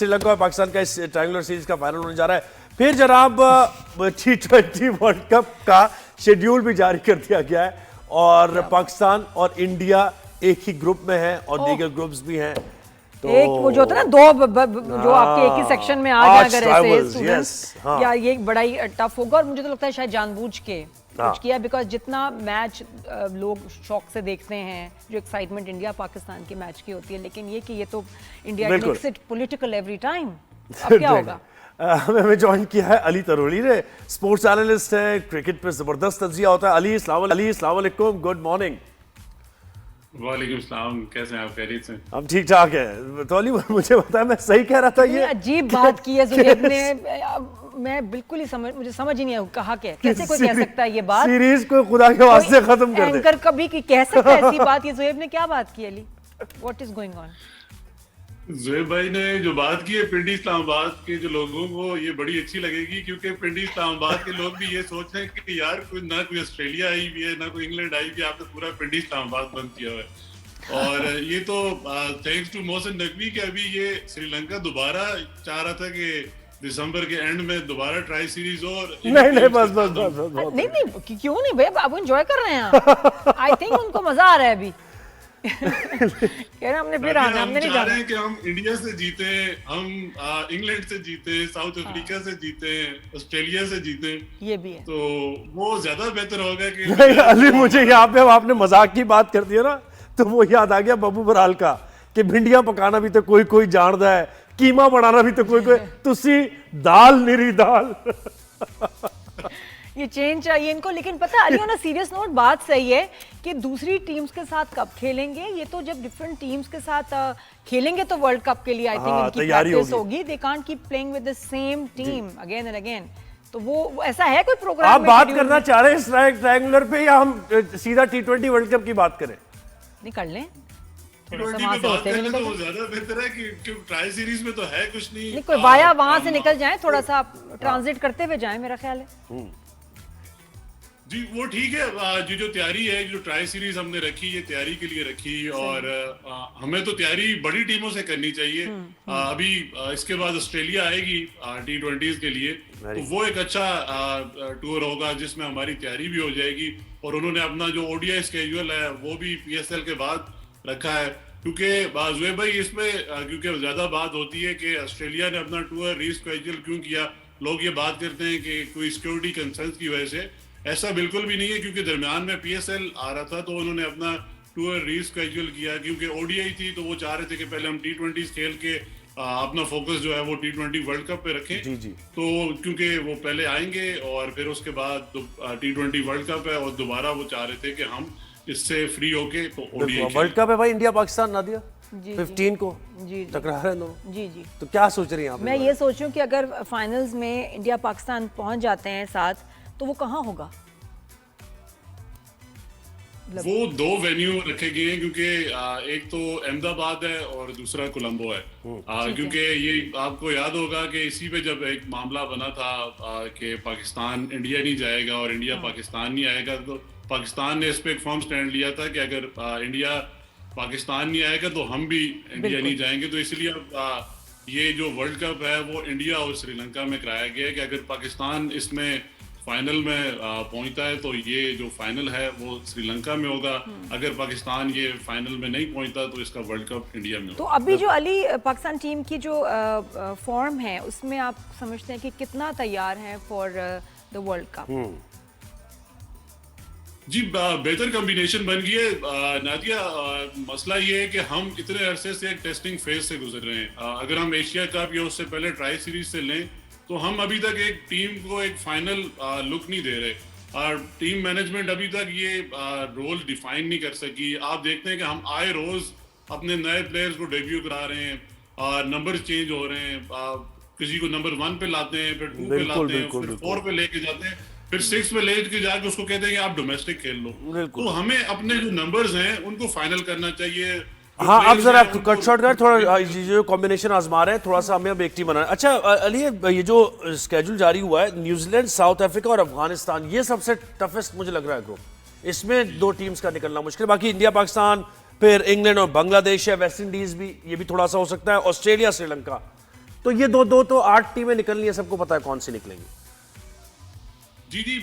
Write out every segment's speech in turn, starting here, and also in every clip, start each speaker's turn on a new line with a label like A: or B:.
A: श्रीलंका और पाकिस्तान का इस ट्रायंगुलर सीरीज का फाइनल होने जा रहा है। फिर जनाब T20 वर्ल्ड कप का शेड्यूल भी जारी कर दिया गया है और पाकिस्तान और इंडिया एक ही ग्रुप में है और दीगर ग्रुप्स भी हैं। तो
B: एक वो जो होता है ना जो आपके एक ही सेक्शन में आ जाए अगर ऐसे स्टूडेंट्स, या ये बड़ा ही टफ होगा और मुझे तो लगता है शायद जानबूझ के कुछ किया, बिकॉज जितना मैच लोग शौक से देखते हैं, जो एक्साइटमेंट इंडिया पाकिस्तान के मैच की होती है, लेकिन ये कि ये तो India makes it political every time. अब क्या होगा?
A: हमें ज्वाइन किया है अली तरोली ने, स्पोर्ट्स एनालिस्ट है, क्रिकेट पे जबरदस्त तजिया होता है। अली अस्सलाम वालेकुम, गुड मॉर्निंग।
C: वालेकुम सलाम, कैसे हैं आप? खैरियत से?
A: हम ठीक ठाक है। तो अली मुझे बताया, मैं सही कह रहा था? ये
B: अजीब बात की है ज़ुहैब ने, मैं बिल्कुल ही मुझे समझ ही नहीं आया कहा क्या, कैसे कोई कह सकता है ये बात?
A: सीरीज को खुदा के वास्ते खत्म कर दे।
B: एंकर कभी कह सकता है ऐसी बात? ये ज़ुहैब ने क्या बात की Ali? What is going on?
C: Zuhaib भाई ने जो बात की है पिंडी इस्लामाबाद के जो लोगों को, ये बड़ी अच्छी लगेगी, क्योंकि पिंडी इस्लामाबाद के लोग भी ये सोच रहे हैं कि यार ना कोई ऑस्ट्रेलिया आई भी है ना कोई इंग्लैंड आई भी है, आपने पूरा पिंडी इस्लामाबाद बंद किया हुआ है। और ये तो थैंक्स टू मोहसिन नकवी के अभी ये श्रीलंका दोबारा चाह रहा था कि दिसंबर के एंड में दोबारा ट्राई सीरीज और
A: नहीं बस
B: नहीं क्यों नहीं भाई, आप एंजॉय कर रहे हैं। आई थिंक उनको मजा आ रहा है अभी। कह रहे हमने फिर आना, हमने नहीं जाना।
C: कि हम इंडिया से जीते, हम इंग्लैंड से जीते, साउथ अफ्रीका से जीते, ऑस्ट्रेलिया से जीते,
B: ये भी है,
C: तो वो ज्यादा बेहतर होगा कि
A: नहीं अली, मुझे यहाँ पे आपने मजाक की बात कर दी है ना, तो वो याद आ गया बब्बू बराल का कि भिंडियां पकाना भी तो कोई कोई जानता है, कीमा बनाना भी तो कोई कोई, तुसी दाल निरी दाल।
B: ये चेंज चाहिए इनको। लेकिन पता है Ali, on a serious note बात सही है कि दूसरी टीम्स के साथ कब खेलेंगे, ये तो जब डिफरेंट टीम्स के साथ खेलेंगे तो वर्ल्ड कप के लिए आई थिंक इनकी प्रैक्टिस होगी। They can't keep playing with the same team again and again. तो वो ऐसा है कोई प्रोग्राम?
A: आप बात करना चाह रहे हैं इस ट्रायंगुलर पे या हम सीधा T20 वर्ल्ड कप की बात करें?
B: निकल लें
C: T20 पे बात करें तो ज्यादा बेहतर है कि ट्राई सीरीज में तो है कुछ नहीं,
B: कोई वाया वहां से निकल जाए, थोड़ा सा ट्रांजिट करते हुए जाए, मेरा ख्याल है।
C: जी वो ठीक है। जो तैयारी है, जो ट्राई सीरीज हमने रखी, ये तैयारी के लिए रखी और हमें तो तैयारी बड़ी टीमों से करनी चाहिए। अभी इसके बाद ऑस्ट्रेलिया आएगी T20 के लिए, तो वो एक अच्छा टूर होगा जिसमें हमारी तैयारी भी हो जाएगी। और उन्होंने अपना जो ODI स्केड्यूल है वो भी PSL के बाद रखा है, क्योंकि ज़ुहैब भाई इसमें क्योंकि ज्यादा बात होती है कि ऑस्ट्रेलिया ने अपना टूर रीस्केड्यूल क्यों किया। लोग ये बात करते हैं कि कोई सिक्योरिटी कंसर्न की वजह से, ऐसा बिल्कुल भी नहीं है, क्योंकि दरमियान में PSL आ रहा था तो उन्होंने अपना टूर रीस्केड्यूल किया, क्योंकि ODI थी तो वो चाह रहे थे कि पहले हम T20 खेल के अपना फोकस जो है वो T20 वर्ल्ड कप पे रखें।
A: जी जी।
C: तो क्योंकि वो पहले आएंगे और फिर उसके बाद T20 वर्ल्ड कप है और दोबारा वो चाह रहे थे कि हम इससे फ्री होके तो ODI
A: वर्ल्ड कप है भाई, इंडिया पाकिस्तान ना दिया 15 को
B: जी
A: टकरा रहे हैं दोनों।
B: जी जी।
A: तो क्या सोच रही हैं आप?
B: मैं ये सोच रही हूँ कि अगर फाइनल्स में इंडिया पाकिस्तान पहुंच जाते हैं साथ, तो वो कहाँ होगा?
C: वो 2 वेन्यू रखे गए हैं, क्योंकि एक तो अहमदाबाद है और दूसरा कोलंबो है। क्योंकि ये आपको याद होगा कि इसी पे जब एक मामला बना था कि पाकिस्तान इंडिया नहीं जाएगा और इंडिया पाकिस्तान नहीं आएगा, तो पाकिस्तान ने इस पे एक फर्म स्टैंड लिया था कि अगर इंडिया पाकिस्तान नहीं आएगा तो हम भी इंडिया नहीं जाएंगे। तो इसलिए ये जो वर्ल्ड कप है वो इंडिया और श्रीलंका में कराया गया है कि अगर पाकिस्तान इसमें फाइनल में पहुंचता है तो ये जो फाइनल है वो श्रीलंका में होगा। अगर पाकिस्तान ये फाइनल में नहीं पहुंचता तो इसका वर्ल्ड कप इंडिया में होगा।
B: तो अभी जो अली पाकिस्तान टीम की जो फॉर्म है, उसमें आप समझते हैं कि कितना तैयार है फॉर द वर्ल्ड कप?
C: जी बेहतर कॉम्बिनेशन बन गई है नादिया। मसला ये है कि हम इतने अरसे से एक टेस्टिंग फेज से गुजर रहे हैं। अगर हम एशिया कप या उससे पहले ट्राई सीरीज से लें तो हम अभी तक एक टीम को एक फाइनल लुक नहीं दे रहे और टीम मैनेजमेंट अभी तक ये रोल डिफाइन नहीं कर सकी। आप देखते हैं कि हम आए रोज अपने नए प्लेयर्स को डेब्यू करा रहे हैं और नंबर चेंज हो रहे हैं। किसी को नंबर 1 पे लाते हैं, फिर 2 पे लाते हैं, फिर 4 पे लेके जाते हैं, फिर 6 पे लेके जाके उसको कहते हैं कि आप डोमेस्टिक खेल लो। तो हमें अपने जो नंबर्स हैं उनको फाइनल करना चाहिए।
A: हाँ, अब जरा कट शॉर्ट कर, थोड़ा जो कॉम्बिनेशन आजमा रहे हैं, थोड़ा सा हमें अब एक टीम बनाना। अच्छा अली, ये जो स्केड्यूल जारी हुआ है, न्यूजीलैंड, साउथ अफ्रीका और अफगानिस्तान, ये सबसे टफेस्ट मुझे लग रहा है ग्रुप। इसमें 2 टीम्स का निकलना मुश्किल, बाकी इंडिया पाकिस्तान, फिर इंग्लैंड और बांग्लादेश है, वेस्ट इंडीज भी, ये भी थोड़ा सा हो सकता है, ऑस्ट्रेलिया श्रीलंका। तो ये दो तो 8 टीमें निकलनी है, सबको पता है कौन सी निकलेंगी।
C: जी जी,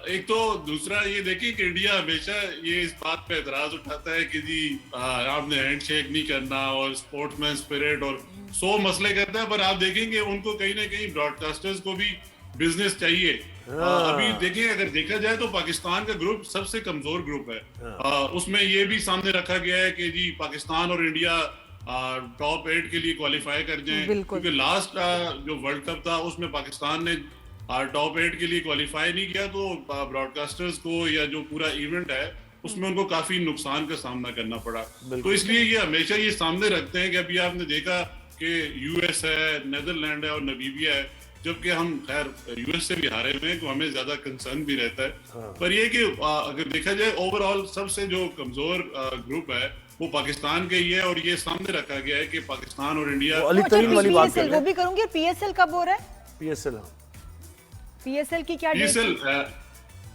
C: एक तो दूसरा ये देखिए कि इंडिया हमेशा ये इस बात पे एतराज उठाता है कि जी आपने हैंडशेक नहीं करना और स्पोर्ट्समैन स्पिरिट और 100 मसले करता है, पर आप देखेंगे उनको कहीं ना कहीं ब्रॉडकास्टर्स को भी बिजनेस चाहिए। अभी देखिए, अगर देखा जाए तो पाकिस्तान का ग्रुप सबसे कमजोर ग्रुप है। उसमें ये भी सामने रखा गया है कि जी पाकिस्तान और इंडिया टॉप 8 के लिए क्वालिफाई कर जाएं, क्योंकि लास्ट जो वर्ल्ड कप था उसमें पाकिस्तान ने टॉप 8 के लिए क्वालिफाई नहीं किया, तो ब्रॉडकास्टर्स को या जो पूरा इवेंट है उसमें उनको काफी नुकसान का सामना करना पड़ा। तो इसलिए ये हमेशा ये सामने रखते हैं कि अभी आपने देखा कि यूएस है, नेदरलैंड है और नामीबिया है, जबकि हम खैर यूएस से भी हारे हुए हैं तो हमें ज्यादा कंसर्न भी रहता है। पर ये कि अगर देखा जाए ओवरऑल सबसे जो कमजोर ग्रुप है वो पाकिस्तान का ही है, और ये सामने रखा गया है कि पाकिस्तान और इंडिया
B: वो भी करूंगी। पीएसएल कब हो रहा है?
A: पीएसएल
B: पीएसएल की क्या डेट?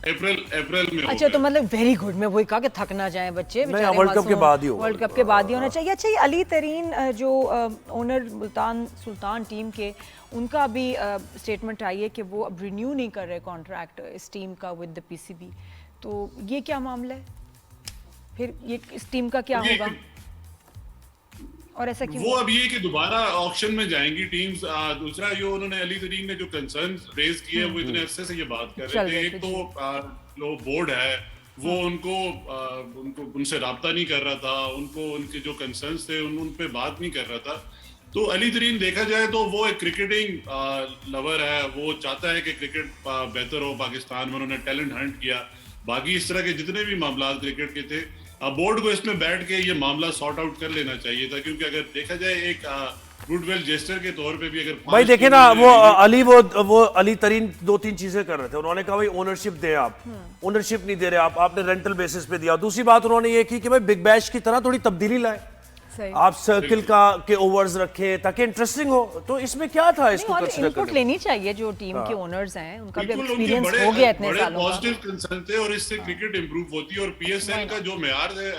C: अप्रैल में।
B: अच्छा, तो मतलब वेरी गुड। मैं वही कहा कि थक ना जाए बच्चे,
A: वर्ल्ड कप के बाद ही होगा।
B: वर्ल्ड कप के बाद ही होना चाहिए। अच्छा, ये अली तरीन जो ओनर सुल्तान टीम के, उनका अभी स्टेटमेंट आई है कि वो अब रिन्यू नहीं कर रहे कॉन्ट्रैक्ट इस टीम का विद द पीसीबी, तो ये क्या मामला है? फिर ये इस टीम का क्या होगा और ऐसा क्यों?
C: वो अब ये कि दोबारा ऑक्शन में जाएंगी टीम्स। दूसरा ये उन्होंने अली तरीन ने जो कंसर्न रेज किए वो इतने अरसे से ये बात कर रहे थे। एक तो जो बोर्ड है वो उनको उनसे राब्ता नहीं कर रहा था, उनको उनके जो कंसर्न्स थे उन पे बात नहीं कर रहा था। तो अली तरीन देखा जाए तो वो एक क्रिकेटिंग लवर है, वो चाहता है कि क्रिकेट बेहतर हो पाकिस्तान में। उन्होंने टैलेंट हंट किया, बाकी इस तरह के जितने भी मामला क्रिकेट के थे, बोर्ड को इसमें बैठ के ये मामला सॉर्ट आउट कर लेना चाहिए था, क्योंकि अगर देखा जाए एक गुडविल जेस्टर के तौर पे भी अगर
A: भाई देखे ना वो अली तरीन 2-3 चीजें कर रहे थे। उन्होंने कहा भाई ओनरशिप दें, आप ओनरशिप नहीं दे रहे, आपने रेंटल बेसिस पे दिया। दूसरी बात उन्होंने ये की कि भाई बिग बैश की तरह थोड़ी तब्दीली लाए, आप सर्किल के ओवर्स रखे ताकि इंटरेस्टिंग हो। तो इसमें क्या था इसको कंसीडर
B: इनपुट लेनी चाहिए जो टीम के ओनर्स हैं, उनका भी एक्सपीरियंस हो गया इतने सालों का।
C: पॉजिटिव कंसर्न थे और इससे क्रिकेट इंप्रूव होती है। और पीएसएल का जो मेयार है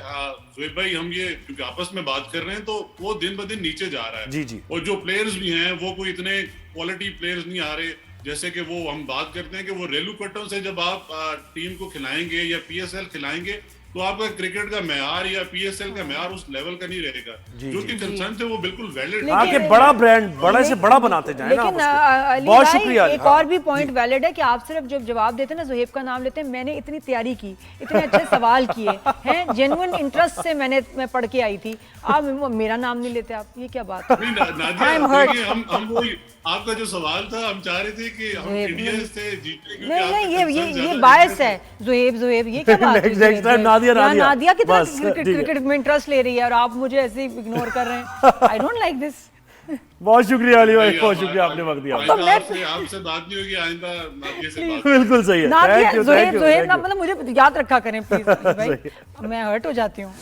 C: जोएब भाई, हम ये क्योंकि आपस में बात कर रहे हैं तो वो दिन ब दिन नीचे जा रहा है।
A: जी जी।
C: और जो प्लेयर्स भी हैं वो कोई इतने क्वालिटी प्लेयर्स नहीं आ रहे, जैसे कि वो हम बात करते हैं कि वो रेलू कट्टों से जब आप टीम को खिलाएंगे या पीएसएल खिलाएंगे तो आपका क्रिकेट का मेयार या पीएसएल का मेयार उस लेवल का नहीं रहेगा। जो कि कंसर्न थे वो बिल्कुल वैलिड।
A: आगे बड़ा ब्रांड बड़े से बड़ा बनाते जाए ना।
B: लेकिन बहुत शुक्रिया। एक और भी पॉइंट वैलिड है कि आप सिर्फ जब जवाब देते हैं ना जोहेब का नाम लेते हैं। मैंने इतनी तैयारी की, इतने अच्छे सवाल किए हैं, जेन्युइन इंटरेस्ट से मैं पढ़ के आई थी, आप मेरा नाम नहीं लेते। आप ये क्या बात है?
C: हम वही आपका जो सवाल था, हम चाह रहे थे कि हम इंडिया से जीते।
B: नहीं, ये बायस है जोहेब, ये क्या बात है? नादिया की तरह क्रिकेट में इंटरेस्ट ले रही है और आप मुझे ऐसे ही इग्नोर कर रहे हैं। I don't like this.
A: बहुत शुक्रिया अली भाई, बहुत शुक्रिया, आपने वक्त दिया।
C: आपसे बात नहीं होगी, आइंदा नादिया से बात।
A: बिल्कुल सही है।
B: जोहेब ना, मतलब मुझे याद रखा करें प्लीज भाई, मैं हर्ट हो जाती हूँ।